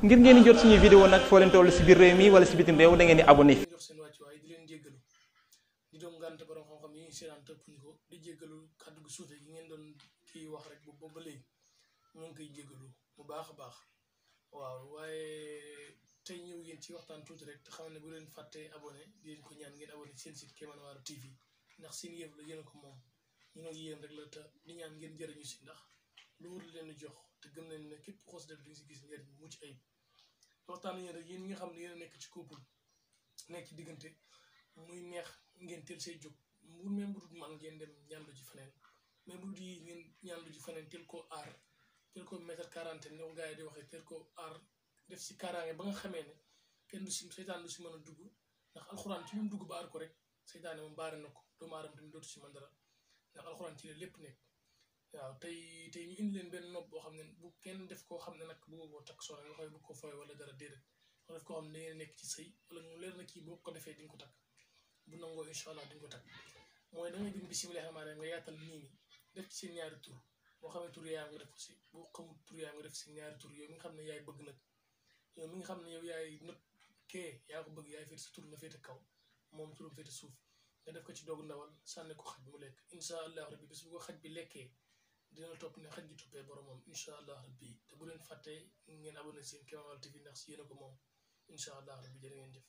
ngir ngeen di jot suñuy vidéo nag foo leen toll si biir réew mi wala si bitim réew da ngeen di abonné. jox seen wàccuwaay di leen jéggalu di doon ngànte borom xam-xam yi seetaan tëppuñu ko di jéggalu kàddu gu suufe gi ngeen doon kii wax rek boobu ba léegi ñu ngi koy jéggalu bu baax a baax waaw waaye tey ñëw yéen ci waxtaan tuuti rek te xam ne bu leen fàttee abonné di leen ko ñaan ngeen abonné seen site Kémane Walo TV ndax seen yëf la yéen ko moom ñu ngi yéen rek la te di ñaan ngeen jëriñu si ndax lu wër leen jox te gëm nañ ne képp xoos def di nga si gis njëriñ bu mucc ayib waxtaan yéen rek yéen ñi nga xam ne yéen a nekk ci couple nekk ci diggante muy neex ngeen teel say jóg mu même bu dul man ngeen dem ñaandu ji feneen mais bu dul yi ngeen ñaandu ji feneen teel koo aar teel ko mettre quarantaine ne ko gars yi di waxee teel koo aar def si kaaraange ba nga xamee ne kenn du si seytaan du si mën a dugg ndax alxuraan ci lu mu dugg ba aar ko rek seytaane moom baare na ko doomu aadama tamit dootu si mën dara ndax alxuraan ci la lépp nekk waaw tey ñu indi leen benn nopp boo xam ne bu kenn def koo xam ne nag bu ko takk soxna nga xam bu ko fooy wala dara déedéet nga def koo xam ne da ngeen nekk ci sëy wala mu leer na kii boo ko defee di nga ko takk bu nangoo incha allah di nga ko takk mooy da ngay bind bisimilah rahmaani rahiim nga yaatal nimi def ci seen ñaari tur boo xamee tur yaa nga def ko si boo xamul tur yaa nga def si ñaari tur yow mi nga xam ne yaay bëgg nag yow mi nga xam ne yow yaay not kee yaa ko bëgg yaay féete sa tur na féete kaw moom turam féete suuf nga def ko ci doogu ndawal sànni ko xaj mu lekk incha allah rabbi bis bu ko xaj bi lekkee dina topp ne xaj gi toppee boromam incha allah rabbi te bu leen fàttee ngeen abonné seen Kémane Walo TV ndax si yéen a ko moom incha allah rabbi jërë ngeen jëf